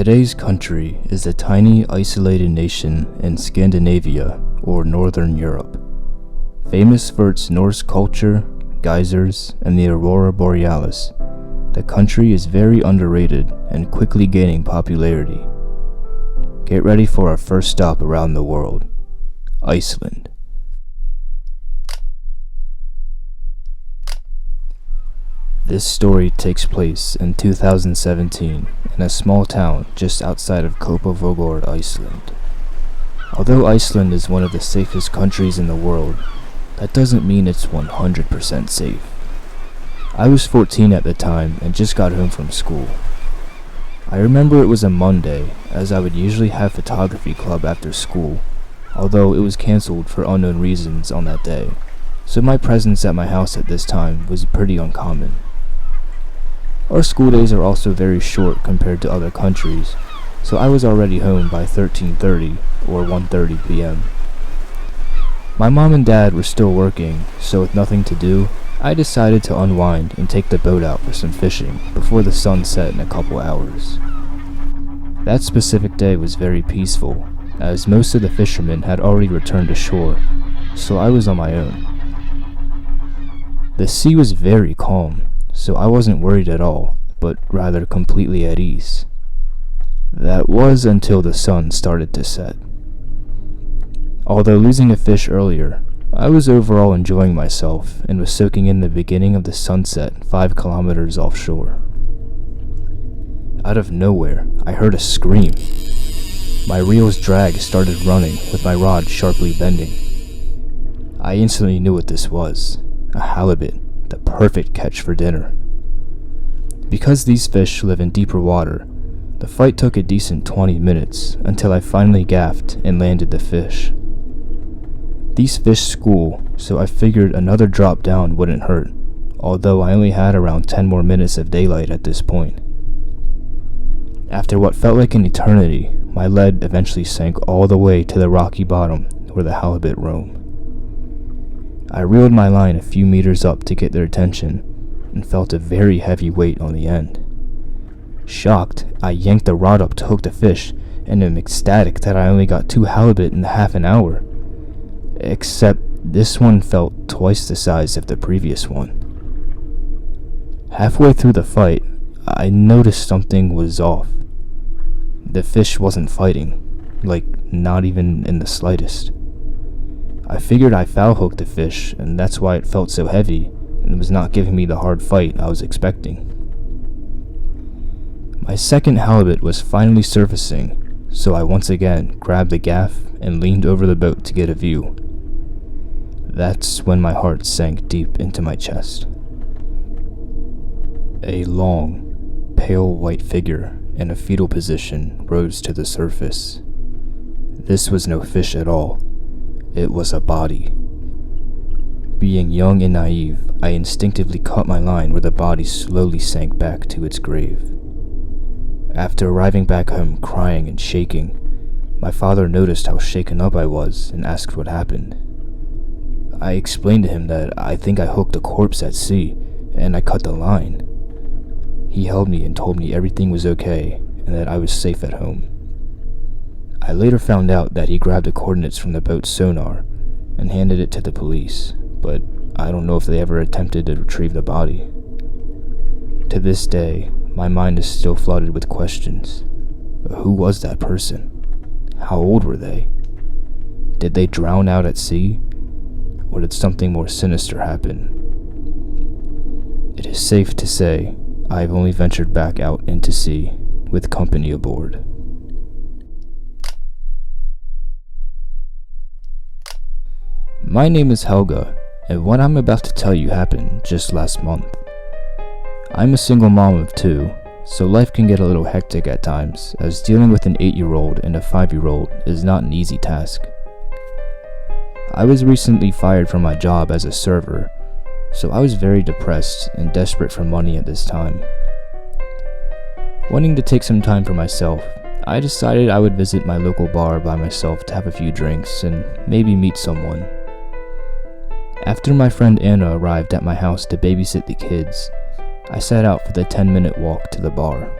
Today's country is a tiny, isolated nation in Scandinavia, or Northern Europe. Famous for its Norse culture, geysers, and the Aurora borealis, the country is very underrated and quickly gaining popularity. Get ready for our first stop around the world, Iceland. This story takes place in 2017 in a small town just outside of Koggala Beach, Iceland. Although Iceland is one of the safest countries in the world, that doesn't mean it's 100% safe. I was 14 at the time and just got home from school. I remember it was a Monday, as I would usually have photography club after school, although it was cancelled for unknown reasons on that day, so my presence at my house at this time was pretty uncommon. Our school days are also very short compared to other countries, so I was already home by 13:30 or 1:30 p.m. My mom and dad were still working, so with nothing to do, I decided to unwind and take the boat out for some fishing before the sun set in a couple hours. That specific day was very peaceful, as most of the fishermen had already returned to shore, so I was on my own. The sea was very calm, so I wasn't worried at all, but rather completely at ease. That was until the sun started to set. Although losing a fish earlier, I was overall enjoying myself and was soaking in the beginning of the sunset 5 kilometers offshore. Out of nowhere, I heard a scream. My reel's drag started running with my rod sharply bending. I instantly knew what this was, a halibut. The perfect catch for dinner. Because these fish live in deeper water, the fight took a decent 20 minutes until I finally gaffed and landed the fish. These fish school, so I figured another drop down wouldn't hurt, although I only had around 10 more minutes of daylight at this point. After what felt like an eternity, my lead eventually sank all the way to the rocky bottom where the halibut roam. I reeled my line a few meters up to get their attention, and felt a very heavy weight on the end. Shocked, I yanked the rod up to hook the fish, and am ecstatic that I only got 2 halibut in half an hour. Except this one felt twice the size of the previous one. Halfway through the fight, I noticed something was off. The fish wasn't fighting, like not even in the slightest. I figured I foul hooked the fish, and that's why it felt so heavy, and was not giving me the hard fight I was expecting. My second halibut was finally surfacing, so I once again grabbed the gaff and leaned over the boat to get a view. That's when my heart sank deep into my chest. A long, pale white figure in a fetal position rose to the surface. This was no fish at all. It was a body. Being young and naive, I instinctively caught my line where the body slowly sank back to its grave. After arriving back home crying and shaking, my father noticed how shaken up I was and asked what happened. I explained to him that I think I hooked a corpse at sea, and I cut the line. He held me and told me everything was okay and that I was safe at home. I later found out that he grabbed the coordinates from the boat's sonar and handed it to the police, but I don't know if they ever attempted to retrieve the body. To this day, my mind is still flooded with questions. Who was that person? How old were they? Did they drown out at sea? Or did something more sinister happen? It is safe to say I have only ventured back out into sea with company aboard. My name is Helga, and what I'm about to tell you happened just last month. I'm a single mom of 2, so life can get a little hectic at times, as dealing with an 8-year-old and a 5-year-old is not an easy task. I was recently fired from my job as a server, so I was very depressed and desperate for money at this time. Wanting to take some time for myself, I decided I would visit my local bar by myself to have a few drinks and maybe meet someone. After my friend Anna arrived at my house to babysit the kids, I set out for the 10-minute walk to the bar.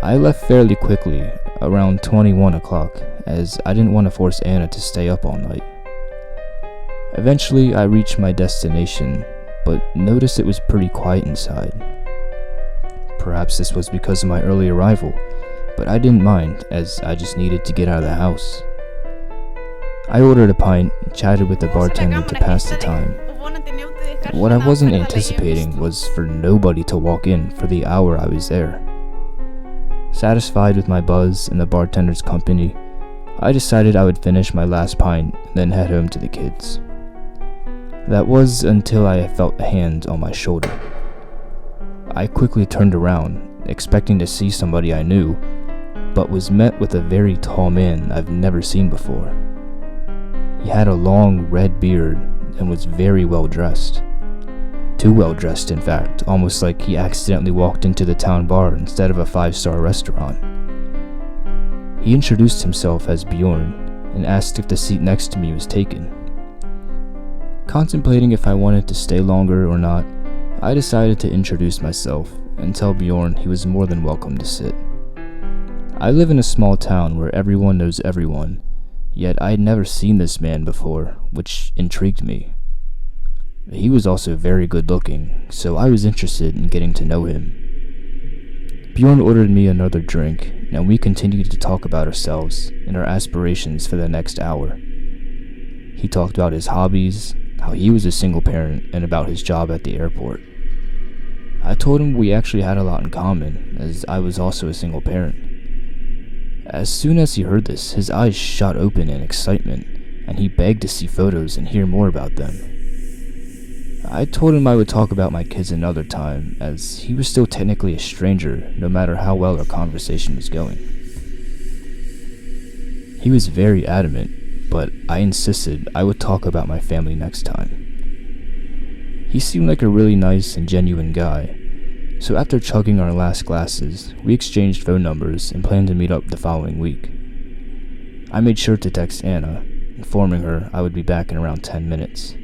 I left fairly quickly, around 21 o'clock, as I didn't want to force Anna to stay up all night. Eventually, I reached my destination, but noticed it was pretty quiet inside. Perhaps this was because of my early arrival, but I didn't mind, as I just needed to get out of the house. I ordered a pint and chatted with the bartender to pass the time. What I wasn't anticipating was for nobody to walk in for the hour I was there. Satisfied with my buzz and the bartender's company, I decided I would finish my last pint and then head home to the kids. That was until I felt a hand on my shoulder. I quickly turned around, expecting to see somebody I knew, but was met with a very tall man I've never seen before. He had a long red beard and was very well dressed. Too well dressed, in fact, almost like he accidentally walked into the town bar instead of a 5-star restaurant. He introduced himself as Bjorn and asked if the seat next to me was taken. Contemplating if I wanted to stay longer or not, I decided to introduce myself and tell Bjorn he was more than welcome to sit. I live in a small town where everyone knows everyone, yet I had never seen this man before, which intrigued me. He was also very good looking, so I was interested in getting to know him. Bjorn ordered me another drink, and we continued to talk about ourselves and our aspirations for the next hour. He talked about his hobbies, how he was a single parent, and about his job at the airport. I told him we actually had a lot in common, as I was also a single parent. As soon as he heard this, his eyes shot open in excitement, and he begged to see photos and hear more about them. I told him I would talk about my kids another time, as he was still technically a stranger, no matter how well our conversation was going. He was very adamant, but I insisted I would talk about my family next time. He seemed like a really nice and genuine guy, so after chugging our last glasses, we exchanged phone numbers and planned to meet up the following week. I made sure to text Anna, informing her I would be back in around 10 minutes.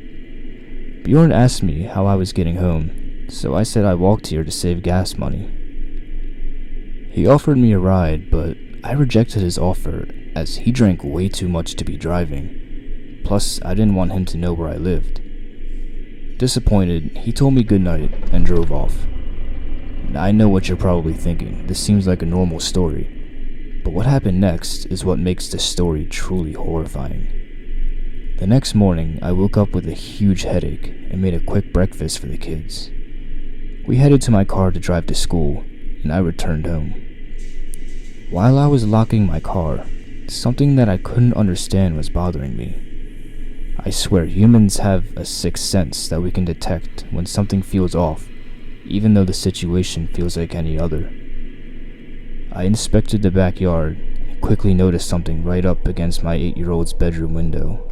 Bjorn asked me how I was getting home, so I said I walked here to save gas money. He offered me a ride, but I rejected his offer as he drank way too much to be driving, plus I didn't want him to know where I lived. Disappointed, he told me goodnight and drove off. I know what you're probably thinking, this seems like a normal story, but what happened next is what makes this story truly horrifying. The next morning, I woke up with a huge headache and made a quick breakfast for the kids. We headed to my car to drive to school, and I returned home. While I was locking my car, something that I couldn't understand was bothering me. I swear humans have a sixth sense that we can detect when something feels off, even though the situation feels like any other. I inspected the backyard and quickly noticed something right up against my 8-year-old's bedroom window.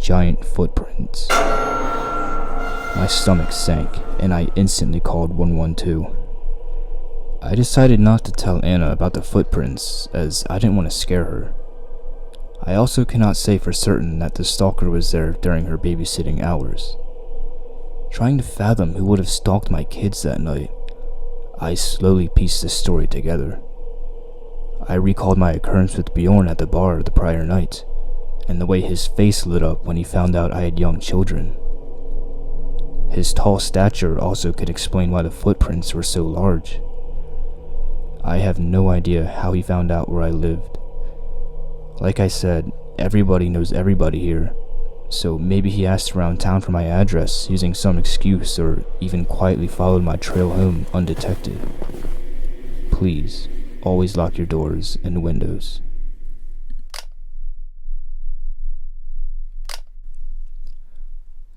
Giant footprints. My stomach sank, and I instantly called 112. I decided not to tell Anna about the footprints, as I didn't want to scare her. I also cannot say for certain that the stalker was there during her babysitting hours. Trying to fathom who would have stalked my kids that night, I slowly pieced this story together. I recalled my occurrence with Bjorn at the bar the prior night, and the way his face lit up when he found out I had young children. His tall stature also could explain why the footprints were so large. I have no idea how he found out where I lived. Like I said, everybody knows everybody here, so maybe he asked around town for my address using some excuse, or even quietly followed my trail home undetected. Please, always lock your doors and windows.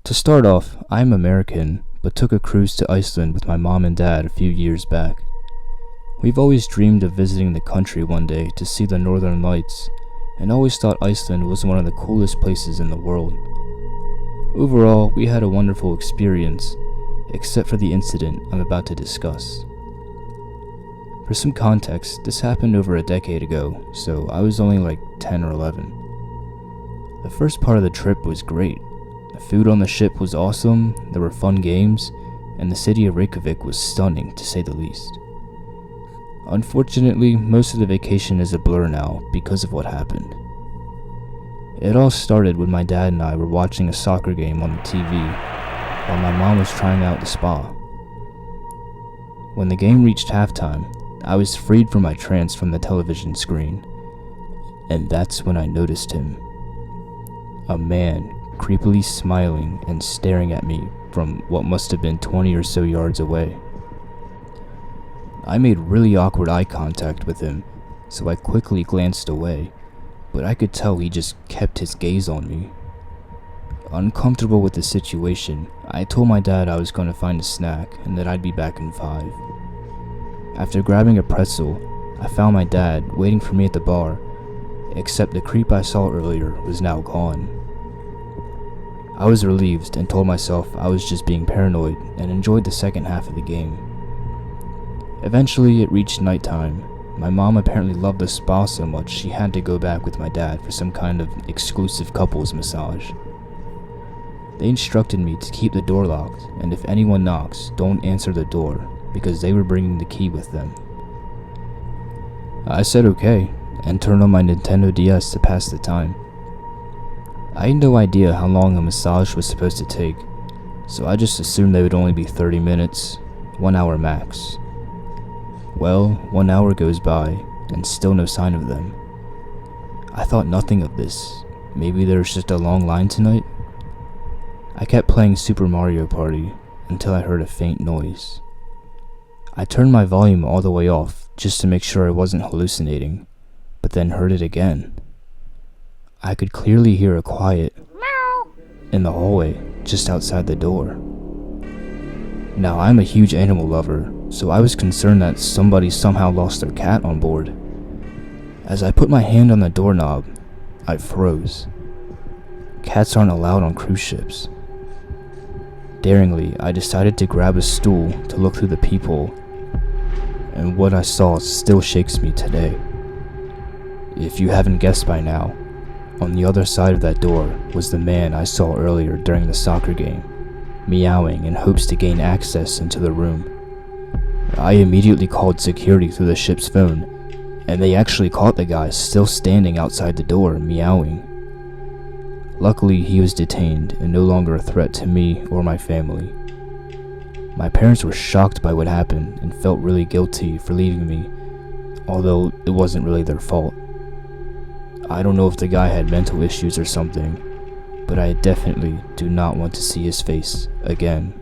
To start off, I'm American, but took a cruise to Iceland with my mom and dad a few years back. We've always dreamed of visiting the country one day to see the northern lights, and always thought Iceland was one of the coolest places in the world. Overall, we had a wonderful experience, except for the incident I'm about to discuss. For some context, this happened over a decade ago, so I was only like 10 or 11. The first part of the trip was great. The food on the ship was awesome, there were fun games, and the city of Reykjavik was stunning to say the least. Unfortunately, most of the vacation is a blur now because of what happened. It all started when my dad and I were watching a soccer game on the TV while my mom was trying out the spa. When the game reached halftime, I was freed from my trance from the television screen, and that's when I noticed him. A man creepily smiling and staring at me from what must have been 20 or so yards away. I made really awkward eye contact with him, so I quickly glanced away, but I could tell he just kept his gaze on me. Uncomfortable with the situation, I told my dad I was going to find a snack and that I'd be back in 5. After grabbing a pretzel, I found my dad waiting for me at the bar, except the creep I saw earlier was now gone. I was relieved and told myself I was just being paranoid and enjoyed the second half of the game. Eventually, it reached nighttime. My mom apparently loved the spa so much she had to go back with my dad for some kind of exclusive couples massage. They instructed me to keep the door locked, and if anyone knocks, don't answer the door, because they were bringing the key with them. I said okay, and turned on my Nintendo DS to pass the time. I had no idea how long a massage was supposed to take, so I just assumed they would only be 30 minutes, 1 hour max. Well, 1 hour goes by, and still no sign of them. I thought nothing of this. Maybe there was just a long line tonight? I kept playing Super Mario Party until I heard a faint noise. I turned my volume all the way off just to make sure I wasn't hallucinating, but then heard it again. I could clearly hear a quiet meow in the hallway just outside the door. Now, I'm a huge animal lover, so I was concerned that somebody somehow lost their cat on board. As I put my hand on the doorknob, I froze. Cats aren't allowed on cruise ships. Daringly, I decided to grab a stool to look through the peephole, and what I saw still shakes me today. If you haven't guessed by now, on the other side of that door was the man I saw earlier during the soccer game, meowing in hopes to gain access into the room. I immediately called security through the ship's phone, and they actually caught the guy still standing outside the door meowing. Luckily, he was detained and no longer a threat to me or my family. My parents were shocked by what happened and felt really guilty for leaving me, although it wasn't really their fault. I don't know if the guy had mental issues or something, but I definitely do not want to see his face again.